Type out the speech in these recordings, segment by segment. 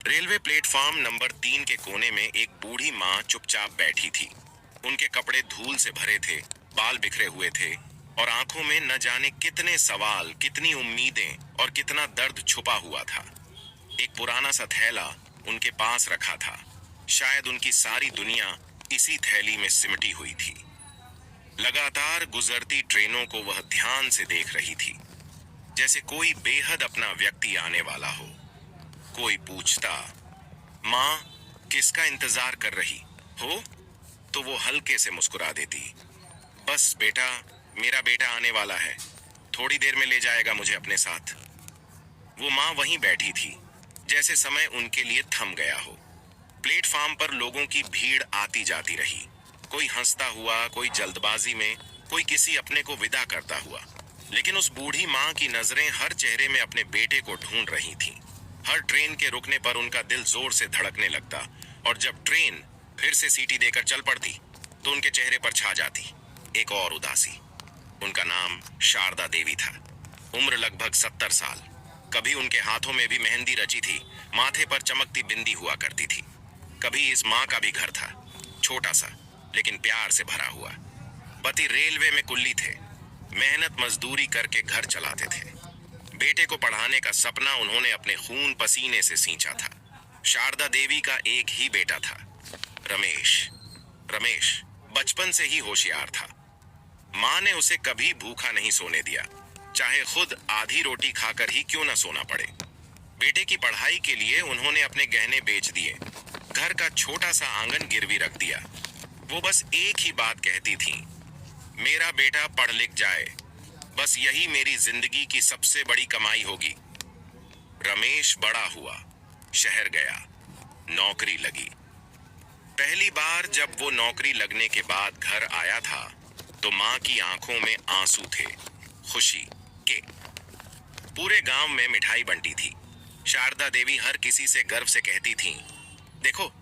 Railway platform number 3 के कोने में एक बूढ़ी माँ चुपचाप बैठी थी। उनके कपड़े धूल से भरे थे, बाल बिखरे हुए थे और आंखों में न जाने कितने सवाल, कितनी उम्मीदें और कितना दर्द छुपा हुआ था। एक पुराना सा थैला उनके पास रखा था। शायद उनकी सारी दुनिया इसी थैली में सिमटी हुई थी। लगातार गुजरती ट्रेनों को वह ध्यान से देख रही थी, जैसे कोई बेहद अपना व्यक्ति आने वाला हो। कोई पूछता, माँ किसका इंतजार कर रही हो, तो वो हल्के से मुस्कुरा देती, बस बेटा, मेरा बेटा आने वाला है, थोड़ी देर में ले जाएगा मुझे अपने साथ। वो माँ वहीं बैठी थी, जैसे समय उनके लिए थम गया हो। प्लेटफार्म पर लोगों की भीड़ आती जाती रही, कोई हंसता हुआ, कोई जल्दबाजी में, कोई किसी अपने को विदा करता हुआ। लेकिन उस बूढ़ी माँ की नजरें हर चेहरे में अपने बेटे को ढूंढ रही थीं। हर ट्रेन के रुकने पर उनका दिल जोर से धड़कने लगता और जब ट्रेन फिर से सीटी देकर चल पड़ती तो उनके चेहरे पर छा जाती एक और उदासी। उनका नाम शारदा देवी था। उम्र लगभग 70 साल। कभी उनके हाथों में भी मेहंदी रची थी, माथे पर चमकती बिंदी हुआ करती थी। कभी इस माँ का भी घर था, छोटा सा लेकिन प्यार से भरा हुआ। पति रेलवे में कुल्ली थे, मेहनत मजदूरी करके घर चलाते थे। बेटे को पढ़ाने का सपना उन्होंने अपने खून पसीने से सींचा था। शारदा देवी का एक ही बेटा था, रमेश। रमेश बचपन से ही होशियार था। माँ ने उसे कभी भूखा नहीं सोने दिया, चाहे खुद आधी रोटी खाकर ही क्यों न सोना पड़े। बेटे की पढ़ाई के लिए उन्होंने अपने गहने बेच दिए, घर का छोटा सा आंगन गिरवी रख दिया। वो बस एक ही बात कहती थी, मेरा बेटा पढ़ लिख जाए, बस यही मेरी जिंदगी की सबसे बड़ी कमाई होगी। रमेश बड़ा हुआ, शहर गया, नौकरी लगी। पहली बार जब वो नौकरी लगने के बाद घर आया था तो माँ की आंखों में आंसू थे, खुशी के। पूरे गांव में मिठाई बंटी थी। शारदा देवी हर किसी से गर्व से कहती थीं, देखो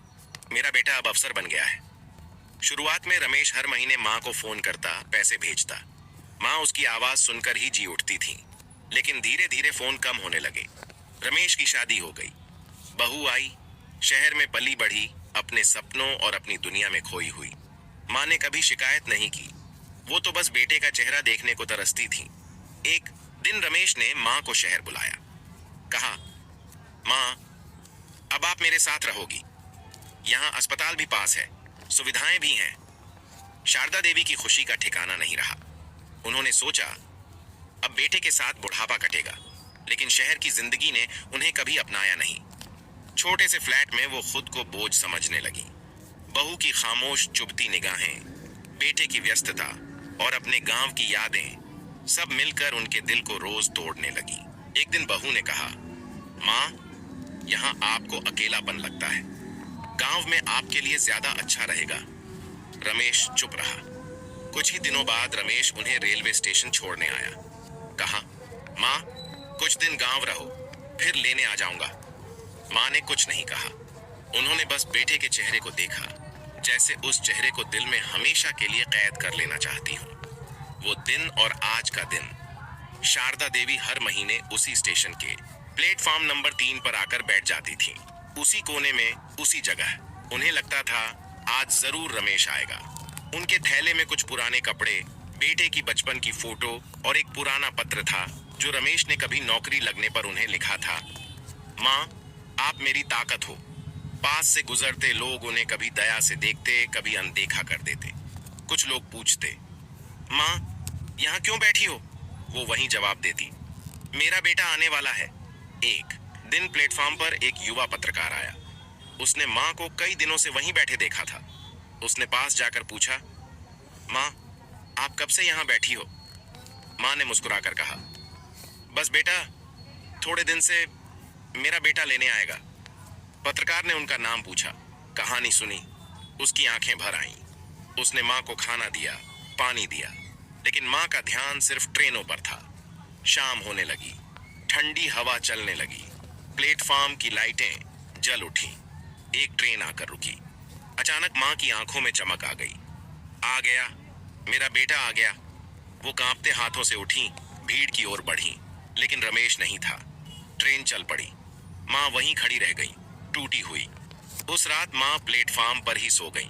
मेरा बेटा अब अफसर बन गया है। शुरुआत में रमेश हर महीने माँ को फोन करता, पैसे भेजता। माँ उसकी आवाज सुनकर ही जी उठती थी। लेकिन धीरे धीरे फोन कम होने लगे। रमेश की शादी हो गई, बहू आई, शहर में पली बढ़ी, अपने सपनों और अपनी दुनिया में खोई हुई। माँ ने कभी शिकायत नहीं की, वो तो बस बेटे का चेहरा देखने को तरसती थी। एक दिन रमेश ने माँ को शहर बुलाया, कहा, माँ अब आप मेरे साथ रहोगी, यहाँ अस्पताल भी पास है, सुविधाएं भी हैं। शारदा देवी की खुशी का ठिकाना नहीं रहा। उन्होंने सोचा अब बेटे के साथ बुढ़ापा कटेगा, लेकिन शहर की जिंदगी ने उन्हें कभी अपनाया नहीं। छोटे से फ्लैट में वो खुद को बोझ समझने लगी। बहू की खामोश चुभती निगाहें, बेटे की व्यस्तता और अपने गांव की यादें सब मिलकर उनके दिल को रोज तोड़ने लगी। एक दिन बहू ने कहा, माँ यहाँ आपको अकेलापन लगता है, गांव में आपके लिए ज्यादा अच्छा रहेगा। रमेश चुप रहा। कुछ ही दिनों बाद रमेश उन्हें रेलवे स्टेशन छोड़ने आया। कहा, माँ कुछ दिन गांव रहो, फिर लेने आ जाऊंगा। माँ ने कुछ नहीं कहा। उन्होंने बस बेटे के चेहरे को देखा, जैसे उस चेहरे को दिल में हमेशा के लिए कैद कर लेना चाहती हूँ। वो दिन और आज का दिन। शारदा देवी हर महीने उसी स्टेशन के प्लेटफॉर्म नंबर 3 पर आकर बैठ जाती थी, उसी कोने में, उसी जगह। उन्हें लगता था आज जरूर रमेश आएगा। उनके थैले में कुछ पुराने कपड़े, बेटे की बचपन की फोटो और एक पुराना पत्र था जो रमेश ने कभी नौकरी लगने पर उन्हें लिखा था, माँ आप मेरी ताकत हो। पास से गुजरते लोग उन्हें कभी दया से देखते, कभी अनदेखा कर देते। कुछ लोग पूछते, माँ यहाँ क्यों बैठी हो? वो वहीं जवाब देती, मेरा बेटा आने वाला है। एक दिन प्लेटफॉर्म पर एक युवा पत्रकार आया। उसने माँ को कई दिनों से वहीं बैठे देखा था। उसने पास जाकर पूछा, माँ आप कब से यहाँ बैठी हो? माँ ने मुस्कुराकर कहा, बस बेटा, थोड़े दिन से मेरा बेटा लेने आएगा। पत्रकार ने उनका नाम पूछा, कहानी सुनी, उसकी आंखें भर आईं। उसने माँ को खाना दिया, पानी दिया, लेकिन माँ का ध्यान सिर्फ ट्रेनों पर था। शाम होने लगी, ठंडी हवा चलने लगी, प्लेटफॉर्म की लाइटें जल उठी। एक ट्रेन आकर रुकी। अचानक माँ की आंखों में चमक आ गई। आ गया, मेरा बेटा आ गया। वो कांपते हाथों से उठी, भीड़ की ओर बढ़ी, लेकिन रमेश नहीं था। ट्रेन चल पड़ी। माँ वहीं खड़ी रह गई। टूटी हुई। उस रात माँ प्लेटफार्म पर ही सो गई।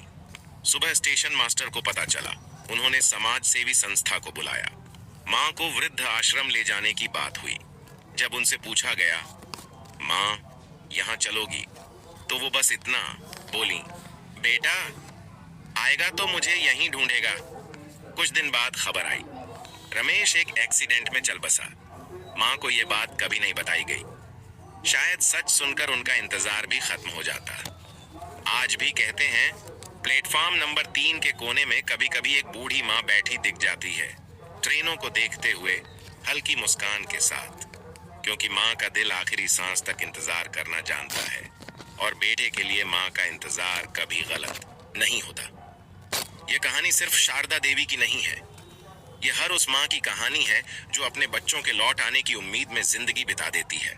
सुबह स्टेशन मास्टर को पता चला। उन्होंने समाज सेवी संस्था को बुलाया। माँ को वृद्ध आश्रम ले जाने की बात हुई। जब उनसे पूछा गया, माँ यहाँ चलोगी, तो वो बस इतना बोली, बेटा आएगा तो मुझे यहीं ढूंढेगा। कुछ दिन बाद खबर आई, रमेश एक एक्सीडेंट में चल बसा। माँ को ये बात कभी नहीं बताई गई। शायद सच सुनकर उनका इंतजार भी खत्म हो जाता। आज भी कहते हैं, प्लेटफार्म नंबर 3 के कोने में कभी कभी एक बूढ़ी माँ बैठी दिख जाती है, ट्रेनों को देखते हुए हल्की मुस्कान के साथ, क्योंकि माँ का दिल आखिरी सांस तक इंतजार करना जानता है और बेटे के लिए माँ का इंतजार कभी गलत नहीं होता। यह कहानी सिर्फ शारदा देवी की नहीं है, यह हर उस माँ की कहानी है जो अपने बच्चों के लौट आने की उम्मीद में जिंदगी बिता देती है।